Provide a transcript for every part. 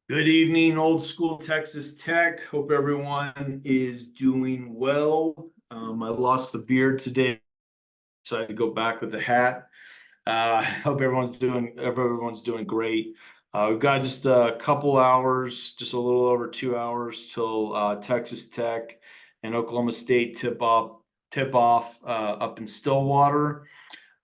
Good evening, old school Texas Tech. Hope everyone is doing well. I lost the beard today, decided to go back with the hat. Hope everyone's doing great. We've got just a couple hours, just a little over 2 hours till Texas Tech and Oklahoma State tip off up in Stillwater.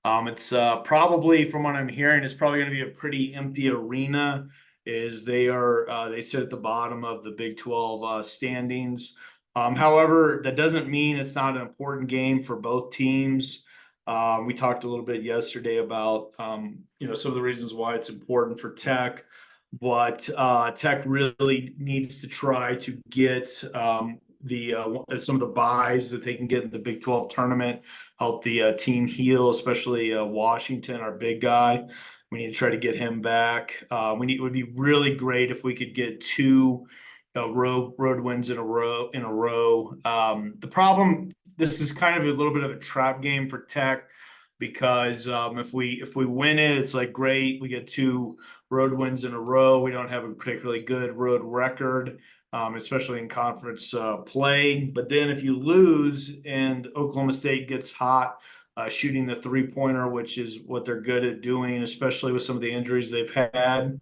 It's probably, from what I'm hearing, it's probably going to be a pretty empty arena. They sit at the bottom of the Big 12 standings. However, that doesn't mean it's not an important game for both teams. We talked a little bit yesterday about some of the reasons why it's important for Tech, but Tech really needs to try to get the some of the buys that they can get in the Big 12 tournament, help the team heal, especially Washington, our big guy. We need to try to get him back. It would be really great if we could get two road wins in a row. The problem, this is kind of a little bit of a trap game for Tech because if we win it, it's like great. We get two road wins in a row. We don't have a particularly good road record, especially in conference play. But then if you lose and Oklahoma State gets hot shooting the three-pointer, which is what they're good at doing, especially with some of the injuries they've had,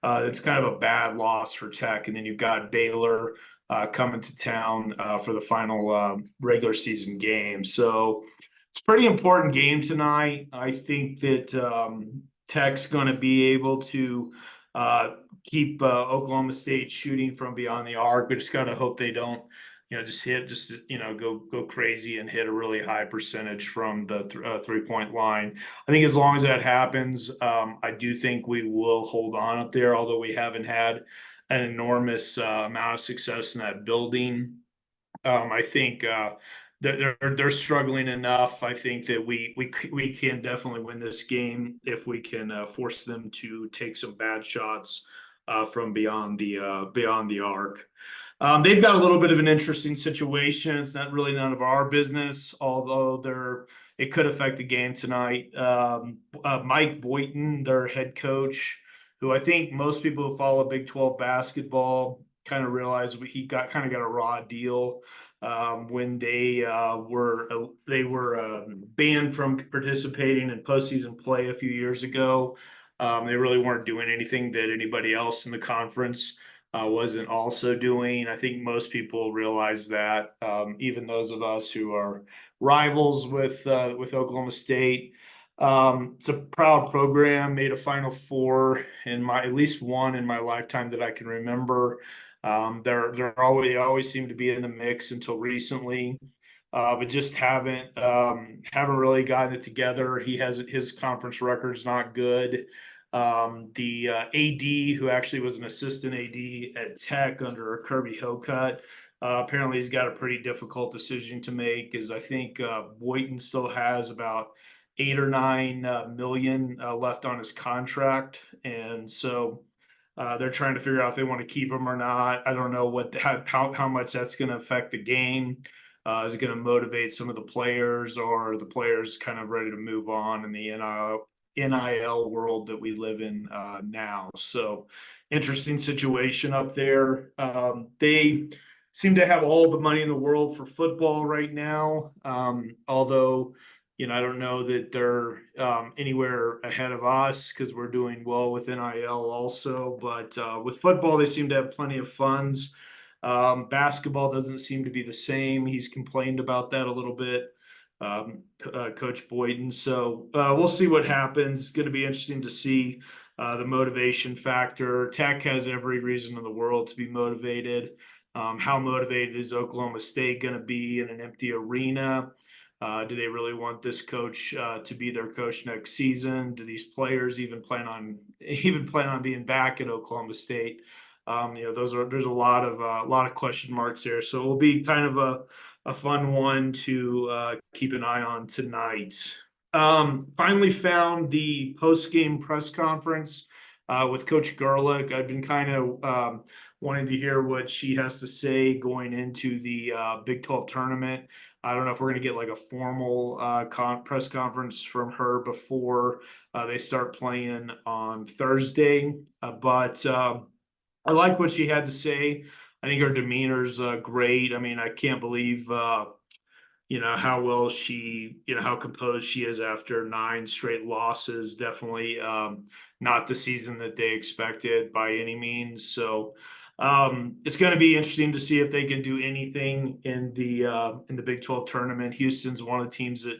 it's kind of a bad loss for Tech. And then you've got Baylor coming to town for the final regular season game. So it's a pretty important game tonight. I think that Tech's going to be able to keep Oklahoma State shooting from beyond the arc. We just got to hope they don't, go crazy and hit a really high percentage from the 3-point line. I think as long as that happens, I do think we will hold on up there, although we haven't had an enormous amount of success in that building. I think they're struggling enough. I think that we can definitely win this game if we can force them to take some bad shots from beyond the arc. They've got a little bit of an interesting situation. It's not really none of our business, although it could affect the game tonight. Mike Boynton, their head coach, who I think most people who follow Big 12 basketball kind of realize he got a raw deal when they were banned from participating in postseason play a few years ago. They really weren't doing anything that anybody else in the conference wasn't also doing. I think most people realize that, even those of us who are rivals with Oklahoma State. It's a proud program. Made a Final Four at least one in my lifetime that I can remember. They always seem to be in the mix until recently, but just haven't really gotten it together. His conference record's not good. The AD, who actually was an assistant AD at Tech under Kirby Hillcutt, apparently he's got a pretty difficult decision to make. Is I think Boynton still has about 8 or 9 million left on his contract, and so they're trying to figure out if they want to keep him or not. I don't know how much that's going to affect the game. Is it going to motivate some of the players, or are the players kind of ready to move on in the NIL world that we live in now? So interesting situation up there. They seem to have all the money in the world for football right now. Although, I don't know that they're anywhere ahead of us because we're doing well with NIL also. But with football, they seem to have plenty of funds. Basketball doesn't seem to be the same. He's complained about that a little bit, Coach Boyden. So we'll see what happens. It's going to be interesting to see the motivation factor. Tech has every reason in the world to be motivated. How motivated is Oklahoma State going to be in an empty arena? Do they really want this coach to be their coach next season? Do these players even plan on being back at Oklahoma State? There's a lot of question marks there. So it will be kind of a fun one to keep an eye on tonight. Finally found the post-game press conference with Coach Gerlich. I've been kind of wanting to hear what she has to say going into the Big 12 tournament. I don't know if we're going to get like a formal press conference from her before they start playing on Thursday, but I like what she had to say. I think her demeanor's great. I mean, I can't believe how well she, how composed she is after 9 straight losses. Definitely not the season that they expected by any means. So it's going to be interesting to see if they can do anything in the Big 12 tournament. Houston's one of the teams that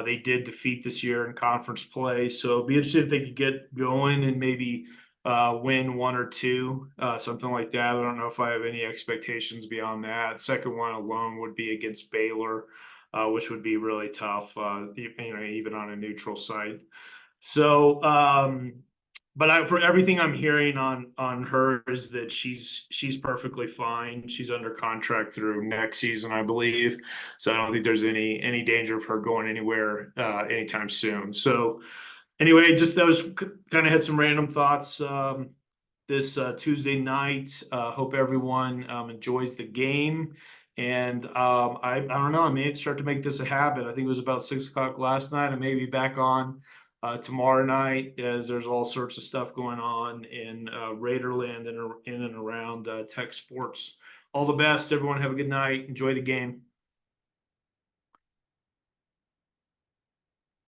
they did defeat this year in conference play. So it'd be interesting if they could get going and maybe win one or two, something like that. I don't know if I have any expectations beyond that. Second one alone would be against Baylor, which would be really tough, even on a neutral site. So, but for everything I'm hearing on her is that she's perfectly fine. She's under contract through next season, I believe. So I don't think there's any danger of her going anywhere anytime soon. So anyway, just that was kind of had some random thoughts this Tuesday night. Hope everyone enjoys the game. And I don't know, I may start to make this a habit. I think it was about 6 o'clock last night. I may be back on tomorrow night, as there's all sorts of stuff going on in Raiderland and in and around Tech Sports. All the best, everyone. Have a good night. Enjoy the game.